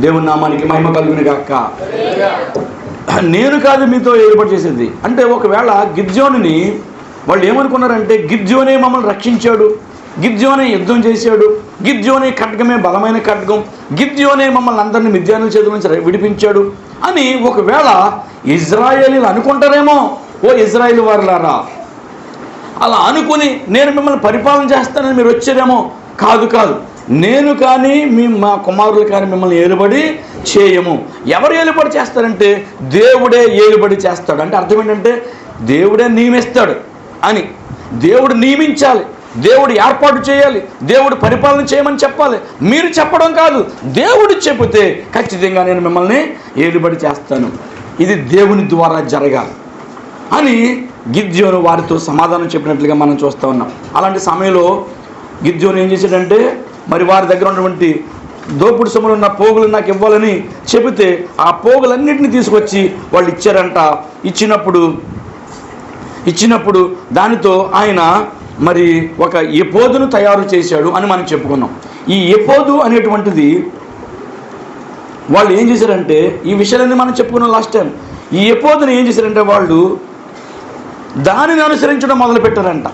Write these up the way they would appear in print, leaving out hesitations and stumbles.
దేవుని నామానికి మహిమ కలుగును గాక. నేను కాదు మీతో ఏర్పాటు చేసేది అంటే, ఒకవేళ గిద్యోనుని వాళ్ళు ఏమనుకున్నారంటే, గిద్యోనే మమ్మల్ని రక్షించాడు, గిద్యోనే యుద్ధం చేశాడు, గిద్యోనే ఖడ్గమే బలమైన ఖడ్గం, గిద్యోనే మమ్మల్ని అందరినీ మిద్యానుల చేతుల నుంచి విడిపించాడు అని ఒకవేళ ఇజ్రాయేలీలు అనుకుంటారేమో. ఓ ఇజ్రాయేల్ వారులారా, అలా అనుకుని నేను మిమ్మల్ని పరిపాలన చేస్తానని మీరు వచ్చారేమో. కాదు కాదు, నేను కానీ మా కుమారులు కానీ మిమ్మల్ని ఏలుబడి చేయము. ఎవరు ఏలుబడి చేస్తారంటే దేవుడే ఏలుబడి చేస్తాడు. అంటే అర్థం ఏంటంటే దేవుడే నియమిస్తాడు అని. దేవుడు నియమించాలి, దేవుడు ఏర్పాటు చేయాలి, దేవుడు పరిపాలన చేయమని చెప్పాలి. మీరు చెప్పడం కాదు, దేవుడు చెబితే ఖచ్చితంగా నేను మిమ్మల్ని ఏలుబడి చేస్తాను, ఇది దేవుని ద్వారా జరగాలి అని గిద్యోను వారితో సమాధానం చెప్పినట్లుగా మనం చూస్తూ ఉన్నాం. అలాంటి సమయంలో గిద్యోను ఏం చేశాడంటే, మరి వారి దగ్గర ఉన్నటువంటి దోపుడు సొమ్ములు ఉన్న పోగులు నాకు ఇవ్వాలని చెబితే ఆ పోగులన్నింటినీ తీసుకొచ్చి వాళ్ళు ఇచ్చారంట. ఇచ్చినప్పుడు దానితో ఆయన మరి ఒక ఎపోదును తయారు చేశాడు అని మనం చెప్పుకున్నాం. ఈ ఎపోదు అనేటువంటిది వాళ్ళు ఏం చేశారంటే, ఈ విషయాలన్నీ మనం చెప్పుకున్నాం లాస్ట్ టైం. ఈ ఎపోదుని ఏం చేశారంటే వాళ్ళు దానిని అనుసరించడం మొదలుపెట్టారంట.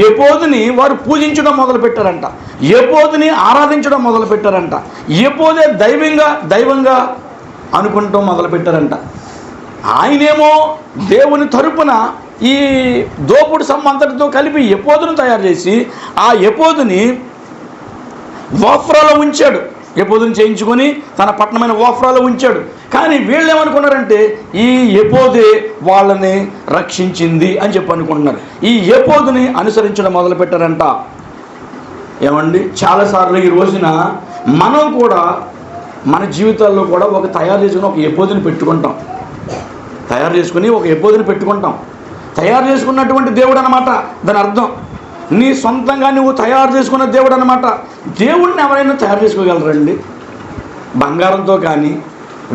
ఎపోదుని వారు పూజించడం మొదలుపెట్టారంట, ఎపోదుని ఆరాధించడం మొదలుపెట్టారంట, ఎపోదే దైవంగా అనుకుంటాం మొదలుపెట్టారంట. ఆయనేమో దేవుని తరపున ఈ దోపుడు సమ్మంతటితో కలిపి ఎపోదును తయారు చేసి ఆ ఎపోదుని ఓఫ్రాలో ఉంచాడు. ఎపోదుని చేయించుకొని తన పట్టణమైన ఓఫ్రాలో ఉంచాడు. కానీ వీళ్ళు ఏమనుకున్నారంటే ఈ ఎపోదే వాళ్ళని రక్షించింది అని చెప్పి అనుకుంటున్నారు. ఈ ఎపోదుని అనుసరించడం మొదలుపెట్టారంట. ఏమండి, చాలాసార్లు ఈ రోజున మనం కూడా మన జీవితాల్లో కూడా ఒక తయారు చేసుకుని ఒక ఎపోదుని పెట్టుకుంటాం. తయారు చేసుకున్నటువంటి దేవుడు అన్నమాట దాని అర్థం. నీ సొంతంగా నువ్వు తయారు చేసుకున్న దేవుడు అన్నమాట. దేవుడిని ఎవరైనా తయారు చేసుకోగలరండి? బంగారంతో కానీ,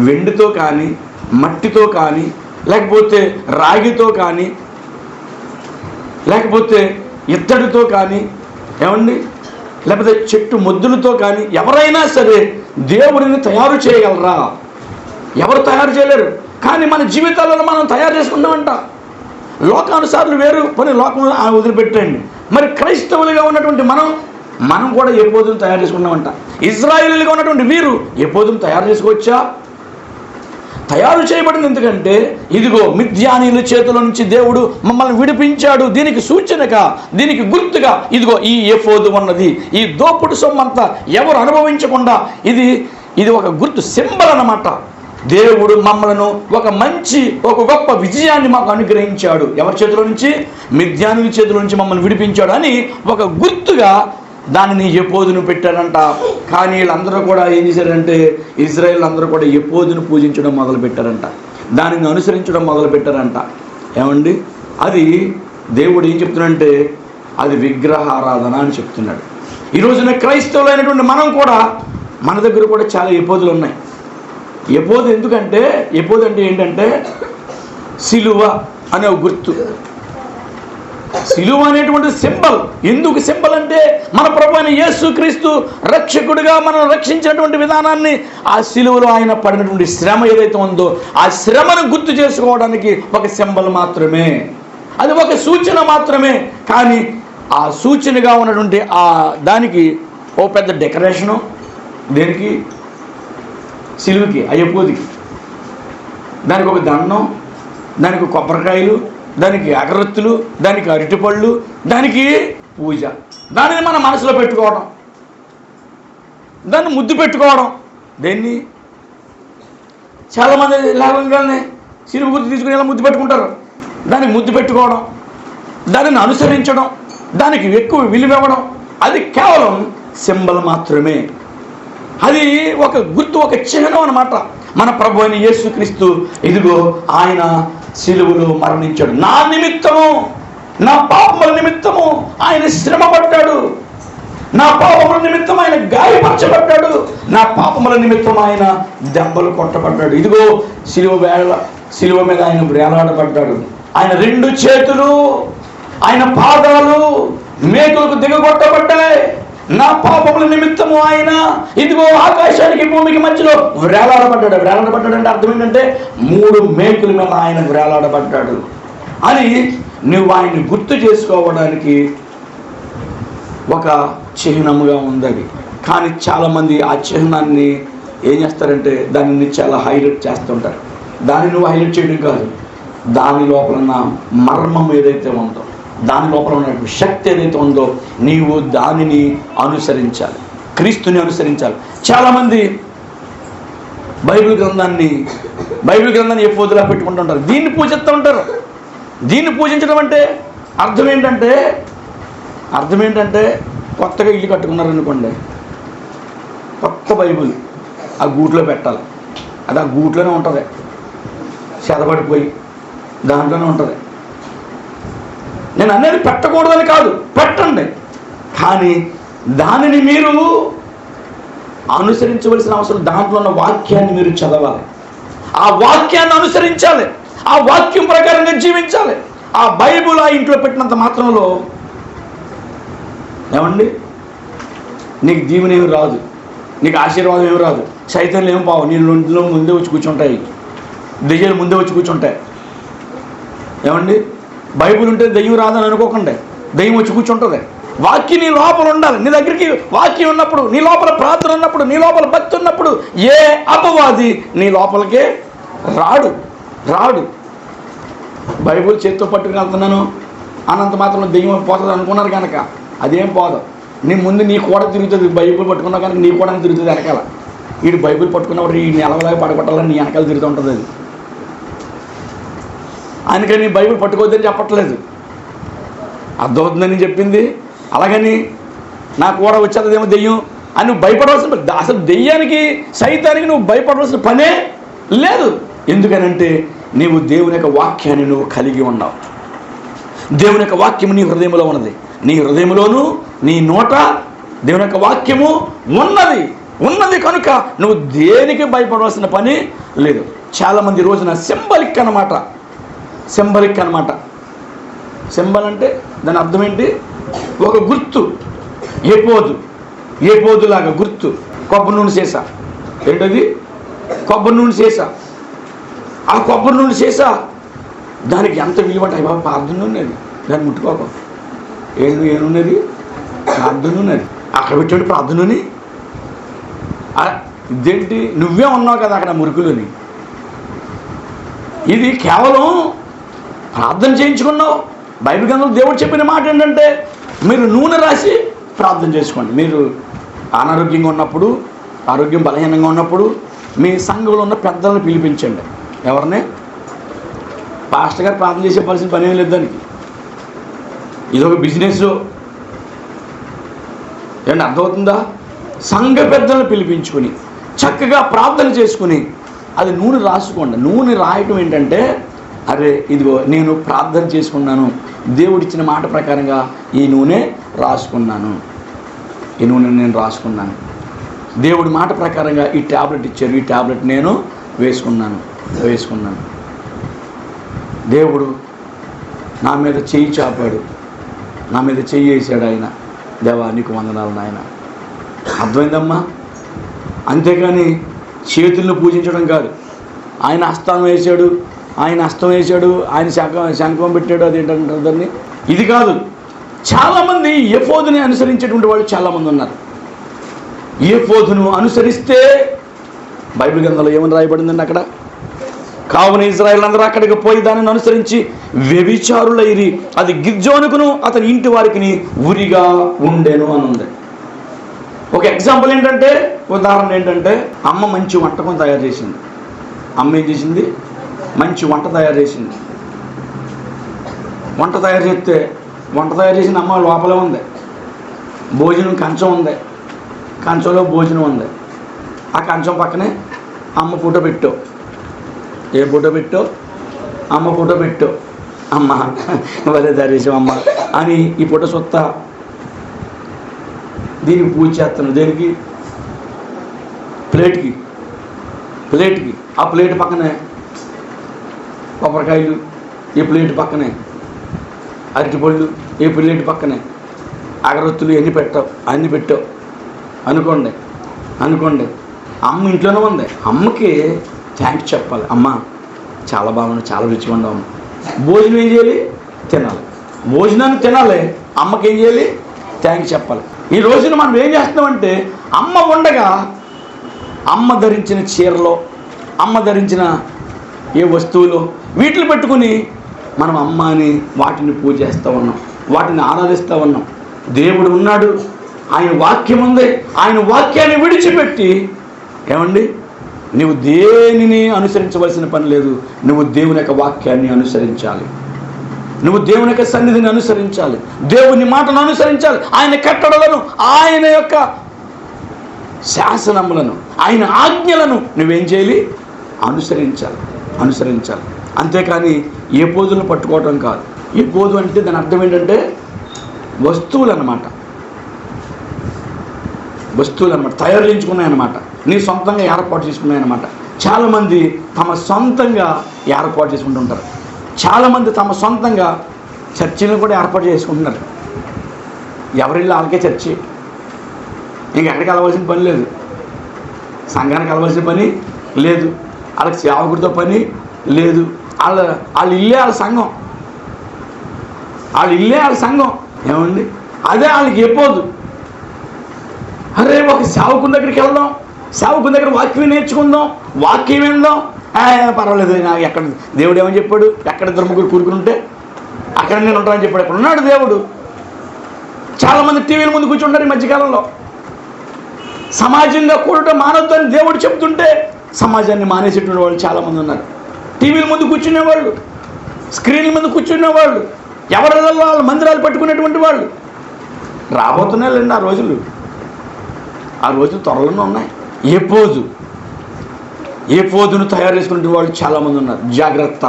వెండితో కానీ, మట్టితో కానీ, లేకపోతే రాగితో కానీ, లేకపోతే ఇత్తడితో కానీ, ఏమండి, లేకపోతే చెట్టు మొద్దులతో కానీ ఎవరైనా సరే దేవుడిని తయారు చేయగలరా? ఎవరు తయారు చేయలేరు. కానీ మన జీవితాలలో మనం తయారు చేసుకుంటామంట. లోకానుసారులు వేరు, పని లోకం వదిలిపెట్టండి. మరి క్రైస్తవులుగా ఉన్నటువంటి మనం కూడా ఎపోదును తయారు చేసుకున్నామంట. ఇజ్రాయేలీలుగా ఉన్నటువంటి వీరు ఎపోదును తయారు చేసుకోవచ్చా? తయారు చేయబడింది. ఎందుకంటే ఇదిగో మిద్యానీయుల చేతుల నుంచి దేవుడు మమ్మల్ని విడిపించాడు, దీనికి సూచనగా, దీనికి గుర్తుగా ఇదిగో ఈ ఎపోదు ఉన్నది. ఈ దోపుడు సొమ్మంతా ఎవరు అనుభవించకుండా ఇది ఒక గుర్తు, సింబల్ అన్నమాట. దేవుడు మమ్మలను ఒక గొప్ప విజయాన్ని మాకు అనుగ్రహించాడు. ఎవరి చేతిలో నుంచి? మిద్యానీయుల చేతిలో నుంచి మమ్మల్ని విడిపించాడు అని ఒక గుర్తుగా దానిని ఎపోదును పెట్టారంట. కానీ వీళ్ళందరూ కూడా ఏం చేశారంటే, ఇజ్రాయేల్ అందరూ కూడా ఎపోదును పూజించడం మొదలుపెట్టారంట, దానిని అనుసరించడం మొదలుపెట్టారంట. ఏమండి, అది దేవుడు ఏం చెప్తున్నాడంటే అది విగ్రహారాధన అని చెప్తున్నాడు. ఈ రోజున క్రైస్తవులైనటువంటి మనం కూడా, మన దగ్గర కూడా చాలా ఎపోదులు ఉన్నాయి. ఎపోదు ఎందుకంటే, ఎపోదు అంటే ఏంటంటే సిలువ అనే ఒక గుర్తు. సిలువ అనేటువంటి సింబల్. ఎందుకు సింబల్ అంటే మన ప్రభు అయిన యేసుక్రీస్తు రక్షకుడిగా మనం రక్షించినటువంటి విధానాన్ని, ఆ సిలువలో ఆయన పడినటువంటి శ్రమ ఏదైతే ఉందో ఆ శ్రమను గుర్తు చేసుకోవడానికి ఒక సింబల్ మాత్రమే, అది ఒక సూచన మాత్రమే. కానీ ఆ సూచనగా ఉన్నటువంటి ఆ దానికి ఓ పెద్ద డెకరేషను, దేనికి? సిలువకి, ఆ ఎపోదికి. దానికి ఒక దండం, దానికి కొబ్బరికాయలు, దానికి అగరొత్తులు, దానికి అరటిపళ్ళు, దానికి పూజ. దానిని మన మనసులో పెట్టుకోవడం, దాన్ని ముద్దు పెట్టుకోవడం. దేన్ని? చాలామంది లాభంగానే సిలువ గుర్తు తీసుకుని ఇలా ముద్దు పెట్టుకుంటారు. దానికి ముద్దు పెట్టుకోవడం, దానిని అనుసరించడం, దానికి ఎక్కువ విలువ ఇవ్వడం, అది కేవలం సింబల్ మాత్రమే. అది ఒక గుర్తు, ఒక చిహ్నం అన్నమాట. మన ప్రభు అయిన యేసుక్రీస్తు ఇదిగో ఆయన సిలువలో మరణించాడు. నా నిమిత్తము, నా పాపముల నిమిత్తము ఆయన శ్రమ పడ్డాడు, నా పాపముల నిమిత్తం ఆయన గాయపరచబడ్డాడు, నా పాపముల నిమిత్తం ఆయన దెబ్బలు కొట్టబడ్డాడు. ఇదిగో సిలువ మీద ఆయన వేలాడబడ్డాడు. ఆయన 2 చేతులు, ఆయన పాదాలు మేకులకు దిగగొట్టబడ్డాయి. నా పాపముల నిమిత్తము ఆయన ఇదిగో ఆకాశానికి భూమికి మధ్యలో వేలాడబడ్డాడు. వేలాడబడ్డాడు అంటే అర్థం ఏంటంటే 3 మేకుల మీద ఆయన వేలాడబడ్డాడు అని నువ్వు ఆయన్ని గుర్తు చేసుకోవడానికి ఒక చిహ్నముగా ఉంది అది. కానీ చాలామంది ఆ చిహ్నాన్ని ఏం చేస్తారంటే దానిని చాలా హైలైట్ చేస్తుంటారు. దాన్ని నువ్వు హైలైట్ చేయడం కాదు, దాని లోపల ఉన్న మర్మం ఏదైతే ఉందో, దాని లోపల ఉన్న శక్తి ఏదైతే ఉందో నీవు దానిని అనుసరించాలి, క్రీస్తుని అనుసరించాలి. చాలామంది బైబిల్ గ్రంథాన్ని ఎఫోదులా పెట్టుకుంటుంటారు, దీన్ని పూజిస్తూ ఉంటారు. దీన్ని పూజించడం అంటే అర్థం ఏంటంటే కొత్తగా ఇల్లు కట్టుకున్నారనుకోండి, కొత్త బైబిల్ ఆ గూట్లో పెట్టాలి. అది ఆ గూట్లోనే ఉంటుంది, చెదబడిపోయి దాంట్లోనే ఉంటుంది. నేను అనేది పెట్టకూడదని కాదు, పెట్టండి. కానీ దానిని మీరు అనుసరించవలసిన అవసరం, దాంట్లో ఉన్న వాక్యాన్ని మీరు చదవాలి, ఆ వాక్యాన్ని అనుసరించాలి, ఆ వాక్యం ప్రకారంగా జీవించాలి. ఆ బైబిల్ ఆ ఇంట్లో పెట్టినంత మాత్రంలో ఏమండి నీకు దీవెన ఏమి రాదు, నీకు ఆశీర్వాదం ఏమి రాదు, సైతాన్లు ఏమి పావు, నీ ఇంట్లో ముందే వచ్చి కూర్చుంటాయి, దెయ్యాలు ముందే వచ్చి కూర్చుంటాయి. ఏమండి బైబిల్ ఉంటే దెయ్యం రాదని అనుకోకండి, దెయ్యం వచ్చి కూర్చుంటుంది. వాక్యం నీ లోపల ఉండాలి. నీ దగ్గరికి వాక్యం ఉన్నప్పుడు, నీ లోపల ప్రార్థన ఉన్నప్పుడు, నీ లోపల భక్తి ఉన్నప్పుడు ఏ అపవాది నీ లోపలికే రాడు. బైబిల్ చేత్తో పట్టుకుని వెళ్తున్నాను అనంత మాత్రం దెయ్యం పోతుంది అనుకున్నారు కనుక అదేం పోదు. నీ ముందు నీ కూడా తిరుగుతుంది, బైబిల్ పట్టుకున్నావు కనుక నీ కూడా తిరుగుతుంది వెనకాల. వీడు బైబిల్ పట్టుకున్నప్పుడు ఈ నెలలాగా పడగొట్టాలని నీ వెనకాల తిరుగుతూ ఉంటుంది అది. అందుకని బైబిల్ పట్టుకోవద్దని చెప్పట్లేదు, అర్థమవుతుందని చెప్పింది. అలాగని నాకు కూడా వచ్చేదేమో దెయ్యం అని నువ్వు భయపడవలసిన, అసలు దెయ్యానికి సైతానికి నువ్వు భయపడవలసిన పనే లేదు. ఎందుకనంటే నీవు దేవుని యొక్క వాక్యాన్ని నువ్వు కలిగి ఉన్నావు. దేవుని యొక్క వాక్యము నీ హృదయంలో ఉన్నది, నీ హృదయంలోనూ నీ నోట దేవుని యొక్క వాక్యము ఉన్నది కనుక నువ్వు దేనికి భయపడవలసిన పని లేదు. చాలామంది రోజున సింబలిక్ అనమాట. సింబల్ అంటే దాని అర్థం ఏంటి? ఒక గుర్తు, ఏపోదులాగా గుర్తు. కొబ్బరి నూనె సీసా ఏంటది? కొబ్బరి నూనె సీసా. ఆ కొబ్బరి నూనె సీసా దానికి ఎంత విలువ అంటే బాబు ప్రార్థన ఉన్నది, దాన్ని ముట్టుకోక ఏమున్నది? ప్రార్థన ఉన్నది. అక్కడ పెట్టాడు ప్రార్థనని. ఇదేంటి? నువ్వే ఉన్నావు కదా అక్కడ మురుకులని. ఇది కేవలం ప్రార్థన చేయించుకున్నావు. బైబిల్ గ్రంథంలో దేవుడు చెప్పిన మాట ఏంటంటే మీరు నూనె రాసి ప్రార్థన చేసుకోండి. మీరు అనారోగ్యంగా ఉన్నప్పుడు, ఆరోగ్యం బలహీనంగా ఉన్నప్పుడు మీ సంఘంలో ఉన్న పెద్దలను పిలిపించండి. ఎవరిని? పాస్టర్ గారు ప్రార్థన చేసే పరిస్థితి పని ఏం లేదు దానికి. ఇదొక బిజినెస్. ఏంటి అర్థమవుతుందా? సంఘ పెద్దలను పిలిపించుకొని చక్కగా ప్రార్థన చేసుకుని అది నూనె రాసుకోండి. నూనె రాయటం ఏంటంటే అరే ఇదిగో నేను ప్రార్థన చేసుకున్నాను, దేవుడిచ్చిన మాట ప్రకారంగా ఈ నూనె రాసుకున్నాను, ఈ నూనె నేను రాసుకున్నాను, దేవుడి మాట ప్రకారంగా ఈ ట్యాబ్లెట్ ఇచ్చారు, ఈ ట్యాబ్లెట్ నేను వేసుకున్నాను. దేవుడు నా మీద చెయ్యి చాపాడు, నా మీద చెయ్యి వేసాడు ఆయన. దేవా నీకు వందనాలు నాయన. అర్థమైందమ్మా? అంతేకాని చేతులను పూజించడం కాదు. ఆయన హస్తం వేసాడు, ఆయన శంఖం పెట్టాడు, అదేంటంటారు దాన్ని, ఇది కాదు. చాలామంది ఎఫోదుని అనుసరించేటువంటి వాళ్ళు చాలామంది ఉన్నారు. ఎఫోదును అనుసరిస్తే బైబిల్ గ్రంథంలో ఏమని రాయబడిందండి అక్కడ? కావున ఇశ్రాయేలు అందరూ అక్కడికి పోయి దానిని అనుసరించి వ్యభిచారులైరి, అది గిద్యోనుకును అతని ఇంటి వారికి ఉరిగా ఉండెను అని ఉంది. ఒక ఎగ్జాంపుల్ ఏంటంటే, ఉదాహరణ ఏంటంటే, అమ్మ మంచి వంటకం తయారు చేసింది. అమ్మ ఏం చేసింది? మంచి వంట తయారు చేసింది. వంట తయారు చేసిన అమ్మ లోపలే ఉంది. భోజనం కంచం ఉంది, కంచంలో భోజనం ఉంది. ఆ కంచం పక్కనే అమ్మ ఫోటో పెట్టావు. ఏ ఫోటో పెట్టావు? అమ్మ ఫోటో పెట్టావు. అమ్మ వరే తయారు అమ్మ అని ఈ ఫోటో సొత్తా దీనికి పూజ చేస్తాను. దేనికి? ప్లేట్కి. ఆ ప్లేట్ పక్కనే కొబ్బరికాయలు, ఈ ప్లేట్ పక్కనే అరటిపళ్ళు, ఈ ప్లేట్ పక్కనే అగరొత్తులు ఎన్ని పెట్టావు, అన్ని పెట్టావు అనుకోండి. అమ్మ ఇంట్లోనే ఉంది, అమ్మకి థ్యాంక్స్ చెప్పాలి. అమ్మ చాలా బాగుంది, చాలా రుచిగా ఉండవు. అమ్మ భోజనం ఏం చేయాలి? తినాలి. భోజనాన్ని తినాలి, అమ్మకి ఏం చేయాలి? థ్యాంక్స్ చెప్పాలి. ఈ రోజున మనం ఏం చేస్తున్నామంటే అమ్మ ఉండగా అమ్మ ధరించిన చీరలో, అమ్మ ధరించిన ఏ వస్తువులు వీటిని పెట్టుకుని మనం అమ్మ అని వాటిని పూజ చేస్తూ ఉన్నాం, వాటిని ఆరాధిస్తూ ఉన్నాం. దేవుడు ఉన్నాడు, ఆయన వాక్యం ఉంది, ఆయన వాక్యాన్ని విడిచిపెట్టి ఏమండి నువ్వు దేనిని అనుసరించవలసిన పని లేదు. నువ్వు దేవుని యొక్క వాక్యాన్ని అనుసరించాలి, నువ్వు దేవుని యొక్క సన్నిధిని అనుసరించాలి, దేవుని మాటను అనుసరించాలి, ఆయన కట్టడలను, ఆయన యొక్క శాసనములను, ఆయన ఆజ్ఞలను నువ్వేం చేయాలి? అనుసరించాలి. అంతేకాని ఏ పోజులను పట్టుకోవటం కాదు. ఈ పోజు అంటే దాని అర్థం ఏంటంటే వస్తువులు అన్నమాట, తయారు చేయించుకున్నాయన్నమాట, నీ సొంతంగా ఏర్పాటు చేసుకున్నాయన్నమాట. చాలామంది తమ సొంతంగా ఏర్పాటు చేసుకుంటుంటారు. చాలామంది తమ సొంతంగా చర్చిలను కూడా ఏర్పాటు చేసుకుంటున్నారు. ఎవరిల్లు వాళ్ళకే చర్చి, ఇంకెక్కడికి వెళ్ళవలసిన పని లేదు, సంఘానికి వెళ్ళవలసిన పని లేదు, వాళ్ళకి సేవకుడితో పని లేదు. వాళ్ళ ఇల్లే వాళ్ళ సంఘం, ఏమండి అదే వాళ్ళకి చెప్పొద్దు. అరే ఒక సేవకుని దగ్గరికి వెళ్దాం, సేవకుని దగ్గర వాక్యం నేర్చుకుందాం, వాక్యం విందాం, పర్వాలేదు, నాకు ఎక్కడ దేవుడు ఏమని చెప్పాడు? ఎక్కడ ఇద్దరు ముగ్గురు కూరుకుని ఉంటే అక్కడ నేను ఉంటానని చెప్పాడు. ఎక్కడ ఉన్నాడు దేవుడు? చాలామంది టీవీల ముందు కూర్చుంటారు ఈ మధ్యకాలంలో. సమాజంగా కూడటం మానవద్దు అని దేవుడు చెప్తుంటే సమాజాన్ని మానేసేటువంటి వాళ్ళు చాలామంది ఉన్నారు. టీవీల ముందు కూర్చునేవాళ్ళు, స్క్రీన్ల ముందు కూర్చునేవాళ్ళు, ఎవరిలో వాళ్ళు మందిరాలు పట్టుకునేటువంటి వాళ్ళు. రాబోతున్నాయండి ఆ రోజులు త్వరలోనే ఉన్నాయి. ఏ పోదును తయారు చేసుకునే వాళ్ళు చాలామంది ఉన్నారు. జాగ్రత్త.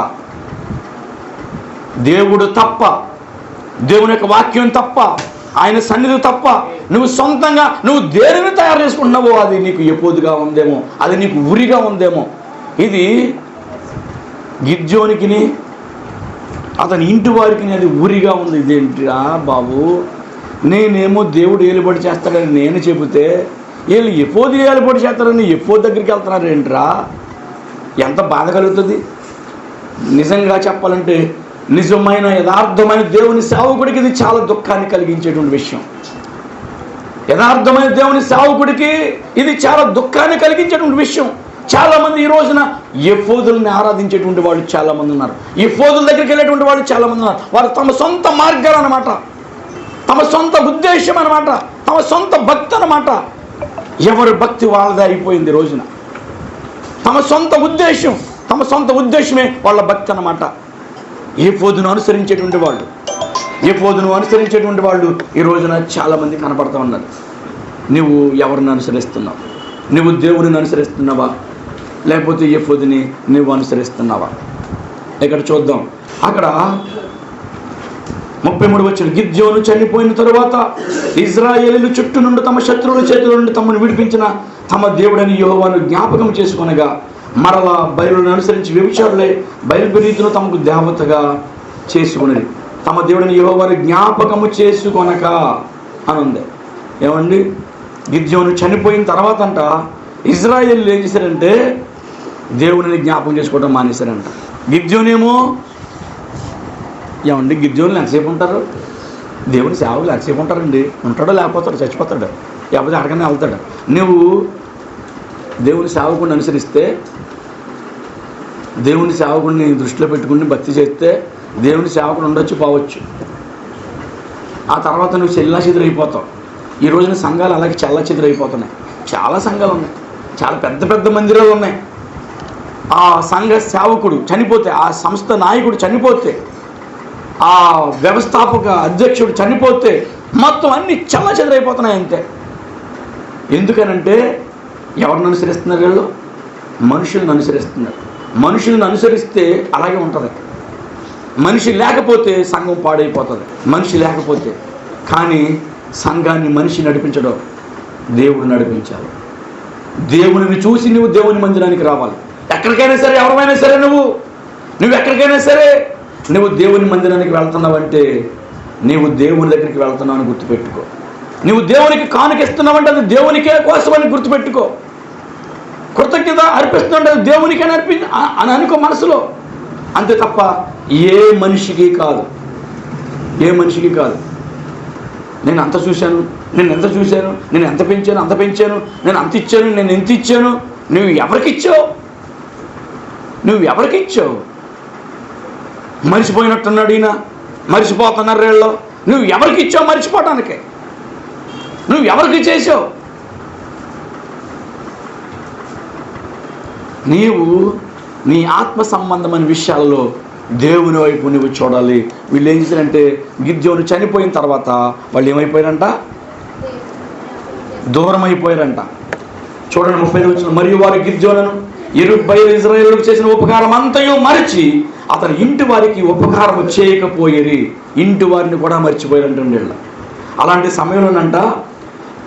దేవుడు తప్ప, దేవుని యొక్క వాక్యం తప్ప, ఆయన సన్నిధి తప్ప నువ్వు సొంతంగా నువ్వు దేనిని తయారు చేసుకుంటున్నావో అది నీకు ఎపోదుగా ఉందేమో, అది నీకు ఉరిగా ఉందేమో. ఇది గిద్యోనికి అతని ఇంటి వారికి అది ఉరిగా ఉంది. ఇదేంటిరా బాబు, నేనేమో దేవుడు ఏలుబడి చేస్తాడని నేను చెబితే వీళ్ళు ఎపోదు ఏలుబడి చేస్తారని ఎపోదు దగ్గరికి వెళ్తున్నారు ఏంట్రా? ఎంత బాధ కలుగుతుంది. నిజంగా చెప్పాలంటే నిజమైన యథార్థమైన దేవుని సేవకుడికి ఇది చాలా దుఃఖాన్ని కలిగించేటువంటి విషయం. యథార్థమైన దేవుని సేవకుడికి ఇది చాలా దుఃఖాన్ని కలిగించేటువంటి విషయం. చాలామంది ఈ రోజున ఎఫోదుల్ని ఆరాధించేటువంటి వాళ్ళు చాలామంది ఉన్నారు. ఈ ఎఫోదుల దగ్గరికి వెళ్ళేటువంటి వాళ్ళు చాలామంది ఉన్నారు. వారు తమ సొంత మార్గాలు అన్నమాట, తమ సొంత ఉద్దేశం అన్నమాట, తమ సొంత భక్తి అన్నమాట. ఎవరి భక్తి వాళ్ళదే అయిపోయింది ఈ రోజున. తమ సొంత ఉద్దేశమే వాళ్ళ భక్తి అన్నమాట. ఏ పోదును అనుసరించేటువంటి వాళ్ళు ఈ రోజున చాలామంది కనపడుతూ ఉన్నారు. నువ్వు ఎవరిని అనుసరిస్తున్నావు? నువ్వు దేవుడిని అనుసరిస్తున్నావా, లేకపోతే ఏ పోదుని నువ్వు అనుసరిస్తున్నావా? ఇక్కడ చూద్దాం. అక్కడ 33 వచ్చిన గిద్యోను చనిపోయిన తరువాత ఇజ్రాయేలీలు చుట్టూ నుండి తమ శత్రువుల చేతుల నుండి తమను విడిపించిన తమ దేవుడని యెహోవాను జ్ఞాపకం చేసుకొనగా మరలా బయలును అనుసరించి వ్యభిచారులై బయలుపెరీతును తమకు దేవతగా చేసుకునేది. తమ దేవుడిని యెహోవాను జ్ఞాపకము చేసుకొనక అని ఉంది. ఏమండి, గిద్యోను చనిపోయిన తర్వాత అంట ఇజ్రాయేలీలు ఏం చేశారంటే దేవుడిని జ్ఞాపకం చేసుకోవడం మానేశారంట. గిద్యోనేమో ఏమండి, గిద్యోనులు ఎంతసేపు ఉంటారు? దేవుని సేవకులు ఎంతసేపు ఉంటారండి? ఉంటాడో లేకపోతాడు, చచ్చిపోతాడు, లేకపోతే అక్కడికనే వెళ్తాడు. నువ్వు దేవుని సేవకుడిని అనుసరిస్తే, దేవుని సేవకుడిని దృష్టిలో పెట్టుకుని భక్తి చేస్తే దేవుని సేవకుడు ఉండొచ్చు, పోవచ్చు. ఆ తర్వాత నువ్వు చెల్లాచెదురైపోతావు. ఈ రోజున సంఘాలు అలాగే చెల్లాచెదురైపోతున్నాయి. చాలా సంఘాలు ఉన్నాయి, చాలా పెద్ద పెద్ద మందిరాలు ఉన్నాయి. ఆ సంఘ సేవకుడు చనిపోతే, ఆ సంస్థ నాయకుడు చనిపోతే, ఆ వ్యవస్థాపక అధ్యక్షుడు చనిపోతే మొత్తం అన్నీ చెల్లాచెదురైపోతున్నాయి అంతే. ఎందుకనంటే ఎవరిని అనుసరిస్తున్నారు? వీళ్ళు మనుషులను అనుసరిస్తున్నారు. మనుషులను అనుసరిస్తే అలాగే ఉంటుంది. మనిషి లేకపోతే సంఘం పాడైపోతుంది, మనిషి లేకపోతే. కానీ సంఘాన్ని మనిషి నడిపించడం, దేవుడు నడిపించాలి. దేవుడిని చూసి నువ్వు దేవుని మందిరానికి రావాలి. ఎక్కడికైనా సరే, ఎవరైనా సరే, నువ్వు ఎక్కడికైనా సరే నువ్వు దేవుని మందిరానికి వెళ్తున్నావంటే నీవు దేవుని దగ్గరికి వెళ్తున్నావు అని గుర్తుపెట్టుకో. నీవు దేవునికి కానుకిస్తున్నావంటే అది దేవునికే కోసమని గుర్తుపెట్టుకో. కృతజ్ఞత అర్పిస్తుంటే అది దేవునికే అని అనుకో మనసులో. అంతే తప్ప ఏ మనిషికి కాదు, ఏ మనిషికి కాదు. నేను అంత చూశాను, నేను ఎంత చూశాను, నేను ఎంత పెంచాను అంత పెంచాను, నేను అంత ఇచ్చాను, నేను ఎంత ఇచ్చాను. నువ్వు ఎవరికిచ్చావు? నువ్వు ఎవరికిచ్చావు? మరిచిపోయినట్టున్నాడు ఈయన, మరిచిపోతున్నారు వీళ్ళు. నువ్వు ఎవరికి ఇచ్చావు మరిచిపోవటానికి? నువ్వు ఎవరికి చేసావు? నీవు నీ ఆత్మ సంబంధమైన విషయాల్లో దేవుని వైపు నువ్వు చూడాలి. వీళ్ళు ఏం చేశారంటే గిద్యోను చనిపోయిన తర్వాత వాళ్ళు ఏమైపోయారంట? దూరం అయిపోయారంట. చూడండి 35 వచ్చిన, మరియు వారు గిద్యోనును యెరుబ్బయలు ఇశ్రాయేలుకు చేసిన ఉపకారం అంతయు మరిచి అతని ఇంటి వారికి ఉపకారం చేయకపోయేది. ఇంటి వారిని కూడా మర్చిపోయారంటండి వీళ్ళు. అలాంటి సమయంలోనంట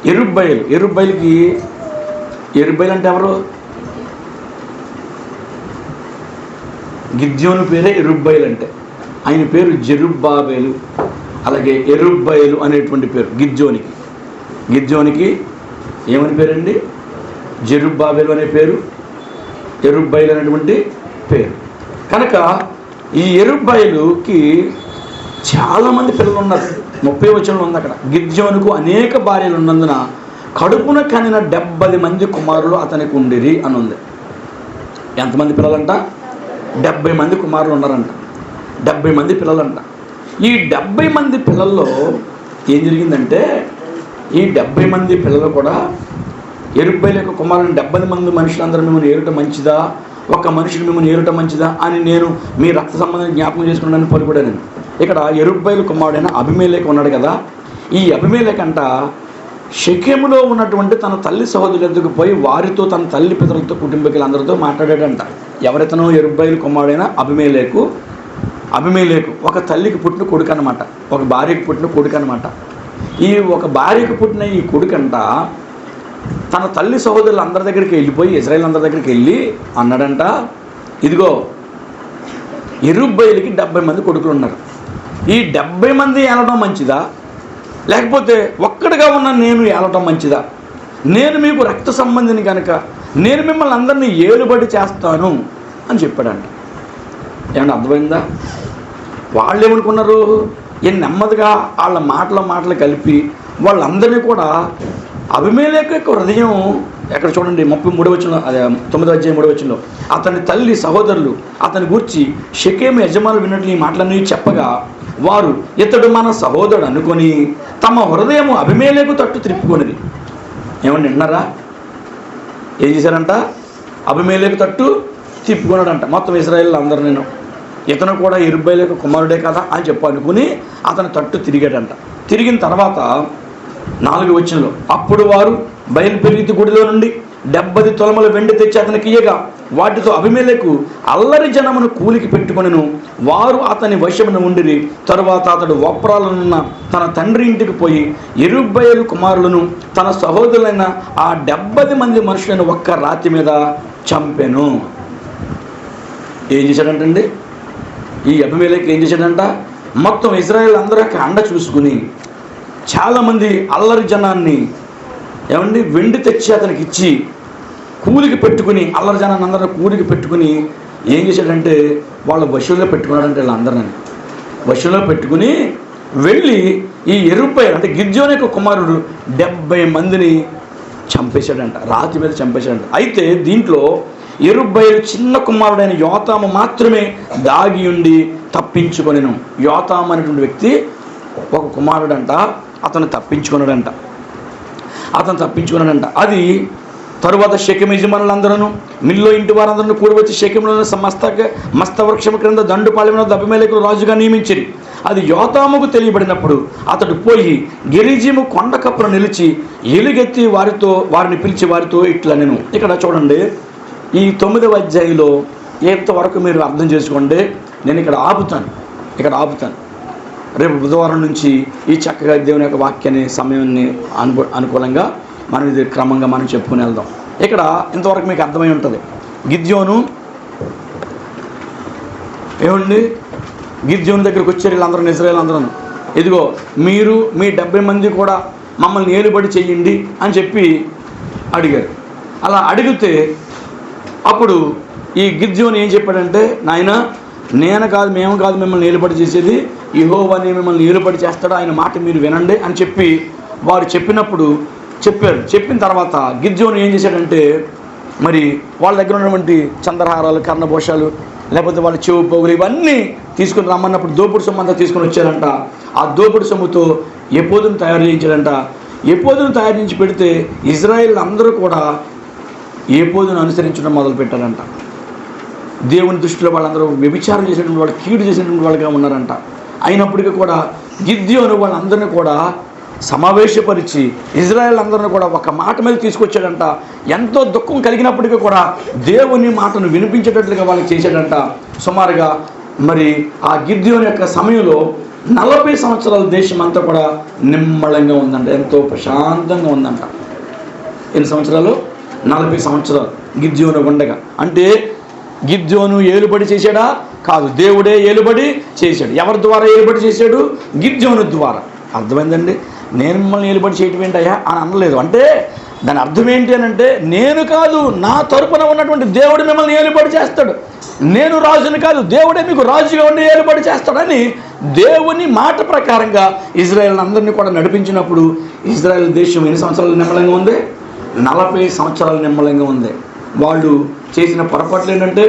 యెరుబ్బయలుకి అంటే ఎవరు? గిద్యోను పేరే యెరుబ్బయలు అంటే. ఆయన పేరు జెరుబ్బాబేలు. అలాగే యెరుబ్బయలు అనేటువంటి పేరు గిద్యోనికి ఏమని పేరండి? జెరుబ్బాబేలు అనే పేరు, యెరుబ్బయలు అనేటువంటి పేరు. కనుక ఈ యెరుబ్బయలుకి చాలామంది పిల్లలు ఉన్నారు. 30 వచనంలో ఉంది అక్కడ. గిద్యోనుకు అనేక భార్యలు ఉన్నందున కడుపున కనిన 70 మంది కుమారులు అతనికి ఉండిరి అని ఉంది. ఎంతమంది పిల్లలంట? 70 మంది కుమారులు ఉన్నారంట. 70 మంది పిల్లలంట. ఈ 70 మంది పిల్లల్లో ఏం జరిగిందంటే, ఈ 70 మంది పిల్లలు కూడా యెరుబ్బయలు యొక్క కుమారుని 70 మంది మనుషులందరూ మిమ్మల్ని ఏరుట మంచిదా, ఒక మనుషులు మిమ్మల్ని ఏరుట మంచిదా అని నేను మీ రక్త సంబంధాన్ని జ్ఞాపకం చేసుకున్నాను పలుకుడాను. ఇక్కడ యెరుబ్బయలు కుమారుడైన అబీమెలెకు ఉన్నాడు కదా. ఈ అబీమెలెకు అంట షెకెములో ఉన్నటువంటి తన తల్లి సహోదరుల దగ్గరకు పోయి వారితో, తన తల్లి పితరులతో, కుటుంబీకులందరితో మాట్లాడాడంట. ఎవరైతేనో యెరుబ్బయలు కుమారుడైన అబీమెలెకు ఒక తల్లికి పుట్టిన కొడుకు అనమాట, ఒక భార్యకు పుట్టిన కొడుకు అనమాట. ఈ ఒక భార్యకు పుట్టిన ఈ కొడుకంట తన తల్లి సహోదరులు అందరి దగ్గరికి వెళ్ళిపోయి, ఇశ్రాయేలు అందరి దగ్గరికి వెళ్ళి అన్నాడంట, ఇదిగో యెరుబ్బయలుకి 70 మంది కొడుకులు ఉన్నారు. ఈ 70 మంది ఏలడం మంచిదా, లేకపోతే ఒక్కడిగా ఉన్న నేను ఏలడం మంచిదా? నేను మీకు రక్త సంబంధిని కనుక నేను మిమ్మల్ని అందరినీ ఏలుబడి చేస్తాను అని చెప్పాడంట. ఏమన్నా అర్థమైందా? వాళ్ళు ఏమనుకున్నారు? నెమ్మదిగా వాళ్ళ మాటలు కలిపి వాళ్ళందరినీ కూడా అబీమెలెకు యొక్క హృదయం ఎక్కడ చూడండి 33వ వచనం, అదే 9వ అధ్యాయం 3వ వచనంలో, అతని తల్లి సహోదరులు అతని గూర్చి షెకెము యజమానులు విన్నట్లు ఈ మాటలన్నీ చెప్పగా వారు ఇతడు మన సహోదరుడు అనుకొని తమ హృదయము అబీమెలెకు తట్టు త్రిప్పుకొనిది. ఏమండి విన్నారా? ఏం చేశారంట? అబీమెలెకు తట్టు తిప్పుకున్నాడంట. మొత్తం ఇశ్రాయేలు అందరూ నేను ఇతను కూడా యెరుబ్బయలు కుమారుడే కదా అని చెప్పి అనుకుని అతను తట్టు తిరిగాడంట. తిరిగిన తర్వాత 4వ వచనంలో, అప్పుడు వారు బయలుపెరిగితి గుడిలో నుండి 70 తులముల వెండి తెచ్చి అతనికి ఇయ్యగా వాటితో అబీమెలెకు అల్లరి జనమును కూలికి పెట్టుకొనెను. వారు అతని వశమున ఉండిరి. తరువాత అతడు ఒప్రాలనున్న తన తండ్రి ఇంటికి పోయి యెరుబ్బయలు కుమారులను తన సహోదరులైన ఆ 70 మంది మనుషులను ఒక్క రాతి మీద చంపెను. ఏం చేశాడంటండి ఈ అబీమెలెకు? ఏం చేశాడంట? మొత్తం ఇశ్రాయేలు అందరూ అండ చూసుకుని చాలామంది అల్లరి జనాన్ని ఏమండి వెండి తెచ్చి అతనికి ఇచ్చి కూలికి పెట్టుకుని, అల్లరి జనాన్ని అందరూ కూలికి పెట్టుకుని ఏం చేశాడంటే వాళ్ళ వశంలో పెట్టుకున్నాడంటే వీళ్ళందరినీ వశంలో పెట్టుకుని వెళ్ళి ఈ యెరుబ్బయలు అంటే గిద్యోను యొక్క కుమారుడు 70 మందిని చంపేశాడంట, రాతి మీద చంపేశాడంట. అయితే దీంట్లో యెరుబ్బయలు చిన్న కుమారుడైన యోతాము మాత్రమే దాగి ఉండి తప్పించుకొనెను. యోతాము అనేటువంటి వ్యక్తి ఒక కుమారుడంట, అతను తప్పించుకున్నాడంట. అది తరువాత షెకెము యజమానులందరూ మిల్లో ఇంటి వారందరూ కూడవచ్చి షెకెములోని మస్త వృక్షము క్రింద దండుపాలెమున అబీమెలెకును రాజుగా నియమించిరి. అది యోతాముకు తెలియబడినప్పుడు అతడు పోయి గెరిజీము కొండ కప్పున నిలిచి ఎలుగెత్తి వారిని పిలిచి వారితో ఇట్లా నేను ఇక్కడ చూడండి ఈ 9వ అధ్యాయంలో ఎంతవరకు మీరు అర్థం చేసుకోండి. నేను ఇక్కడ ఆపుతాను. రేపు బుధవారం నుంచి ఈ చక్కగా దేవుని యొక్క వాక్యాన్ని సమయాన్ని అనుకూలంగా మనం ఇది క్రమంగా మనం చెప్పుకుని వెళ్దాం. ఇక్కడ ఇంతవరకు మీకు అర్థమై ఉంటుంది. గిద్యోను ఏమండి గిద్యోను దగ్గరికి వచ్చారు వీళ్ళందరూ, ఇశ్రాయేలు అందరూ. ఇదిగో మీరు మీ 70 మంది కూడా మమ్మల్ని ఏలుబడి చెయ్యండి అని చెప్పి అడిగారు. అలా అడిగితే అప్పుడు ఈ గిద్యోను ఏం చెప్పాడంటే, నాయన నేను కాదు, మేము కాదు మిమ్మల్ని ఏలుబడి చేసేది, యెహోవానే మిమ్మల్ని ఏలుబడి చేస్తాడు, ఆయన మాట మీరు వినండి అని చెప్పి వారు చెప్పినప్పుడు చెప్పారు. చెప్పిన తర్వాత గిద్యోను ఏం చేశాడంటే, మరి వాళ్ళ దగ్గర ఉన్నటువంటి చంద్రహారాలు, కర్ణభూషాలు, లేకపోతే వాళ్ళ చెవు పోగులు ఇవన్నీ తీసుకుని రమ్మన్నప్పుడు దోపుడు సొమ్ము అంతా తీసుకొని వచ్చారంట. ఆ దోపుడు సొమ్ముతో ఎపోదును తయారు చేయించాడంట. ఎపోదును తయారు చేయించి పెడితే ఇజ్రాయేల్ అందరూ కూడా ఎపోదును అనుసరించడం మొదలుపెట్టారంట. దేవుని దృష్టిలో వాళ్ళందరూ వ్యభిచారం చేసినటువంటి వాళ్ళు, కీడు చేసినటువంటి వాళ్ళుగా ఉన్నారంట. అయినప్పటికీ కూడా గిద్యోను వాళ్ళందరినీ కూడా సమావేశపరిచి ఇజ్రాయేల్ అందరిని కూడా ఒక మాట మీద తీసుకొచ్చాడంట. ఎంతో దుఃఖం కలిగినప్పటికీ కూడా దేవుని మాటను వినిపించేటట్లుగా వాళ్ళకి చేశాడంట. సుమారుగా మరి ఆ గిద్యోను యొక్క సమయంలో 40 సంవత్సరాల దేశం అంతా కూడా నిమ్మళంగా ఉందంట, ఎంతో ప్రశాంతంగా ఉందంట. ఎన్ని సంవత్సరాలు? 40 సంవత్సరాలు గిద్యోను ఉండగా. అంటే గిద్యోను ఏలుబడి చేశాడా? కాదు, దేవుడే ఏలుబడి చేశాడు. ఎవరి ద్వారా ఏలుబడి చేశాడు? గిద్యోను ద్వారా. అర్థమైందండి? నేను మిమ్మల్ని ఏలుబడి చేయటం ఏంటయ్యా అని అనలేదు. అంటే దాని అర్థం ఏంటి అని అంటే, నేను కాదు, నా తరపున ఉన్నటువంటి దేవుడు మిమ్మల్ని ఏలుబడి చేస్తాడు, నేను రాజుని కాదు, దేవుడే మీకు రాజుగా ఉండి ఏలుబడి చేస్తాడని దేవుని మాట ప్రకారంగా ఇజ్రాయేల్ అందరినీ కూడా నడిపించినప్పుడు ఇజ్రాయేల్ దేశం ఎన్ని సంవత్సరాలు నిమ్మలంగా ఉంది? 40 సంవత్సరాలు నిమ్మలంగా ఉంది. వాళ్ళు చేసిన పొరపాట్లు ఏంటంటే,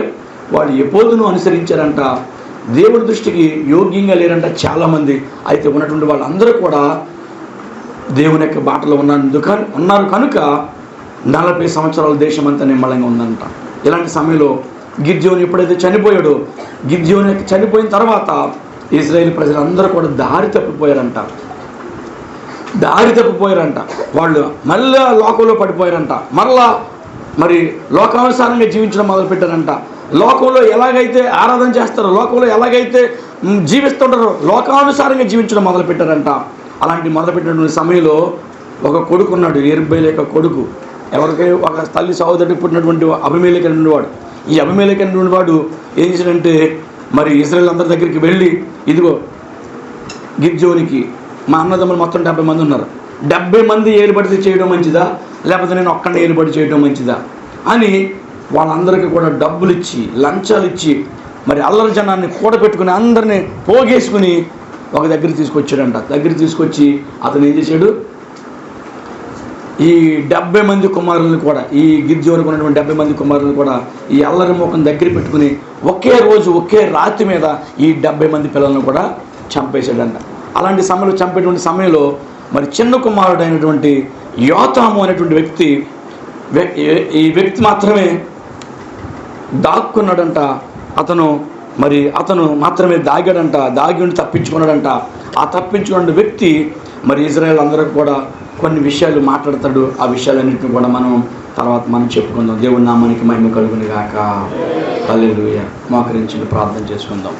వాళ్ళు ఎపోదును అనుసరించారంట, దేవుడి దృష్టికి యోగ్యంగా లేరంట చాలామంది. అయితే ఉన్నటువంటి వాళ్ళందరూ కూడా దేవుని యొక్క బాటలో ఉన్నారు కనుక 40 సంవత్సరాల దేశం అంతా నిమ్మలంగా ఉందంట. ఇలాంటి సమయంలో గిద్యోను ఎప్పుడైతే చనిపోయాడో, గిద్యోను చనిపోయిన తర్వాత ఇజ్రాయేల్ ప్రజలందరూ కూడా దారి తప్పిపోయారంట. వాళ్ళు మళ్ళా లోకంలో పడిపోయారంట. మరి లోకానుసారంగా జీవించడం మొదలుపెట్టారంట. లోకంలో ఎలాగైతే ఆరాధన చేస్తారో, లోకంలో ఎలాగైతే జీవిస్తుంటారో లోకానుసారంగా జీవించడం మొదలుపెట్టారంట. అలాంటి మొదలుపెట్టినటువంటి సమయంలో ఒక కొడుకు ఉన్నాడు, యెరుబ్బయలు యొక్క కొడుకు. ఎవరికి? ఒక తల్లి సహోదరుడికి పుట్టినటువంటి అబీమెలెకు అనేటువంటి వాడు. ఈ అబీమెలెకు అనేటువంటి వాడు ఏం చేశాడంటే, మరి ఇశ్రాయేలు అందరి దగ్గరికి వెళ్ళి, ఇదిగో గిద్యోనికి మా అన్నదమ్ములు మొత్తం 70 మంది ఉన్నారు, 70 మంది ఏలుబడి చేయడం మంచిదా, లేకపోతే నేను ఒక్కడిని ఏలుబడి చేయడం మంచిదా అని వాళ్ళందరికీ కూడా డబ్బులు ఇచ్చి, లంచాలు ఇచ్చి, మరి అల్లరి జనాన్ని కూడబెట్టుకుని అందరినీ పోగేసుకుని ఒక దగ్గరికి తీసుకొచ్చాడంట. దగ్గరికి తీసుకొచ్చి అతను ఏం చేశాడు, ఈ 70 మంది కుమారులను కూడా, ఈ గిద్యోనుకు ఉన్నటువంటి 70 మంది కుమారులను కూడా ఈ అల్లరి మోకం దగ్గర పెట్టుకుని ఒకే రోజు ఒకే రాత్రి మీద ఈ 70 మంది పిల్లలను కూడా చంపేశాడంట. అలాంటి సమయంలో చంపేటువంటి సమయంలో మరి చిన్న కుమారుడు అయినటువంటి యోతాము అనేటువంటి ఈ వ్యక్తి మాత్రమే దాక్కున్నాడంట. అతను మాత్రమే దాగాడంట, దాగి ఉండి తప్పించుకున్నాడంట. ఆ తప్పించుకున్న వ్యక్తి మరి ఇజ్రాయేల్ అందరికి కూడా కొన్ని విషయాలు మాట్లాడతాడు. ఆ విషయాలన్నింటినీ కూడా మనం చెప్పుకుందాం. దేవుని నామానికి మహిమ కలుగును గాక. హల్లెలూయా. మోకరించి ప్రార్థన చేసుకుందాం.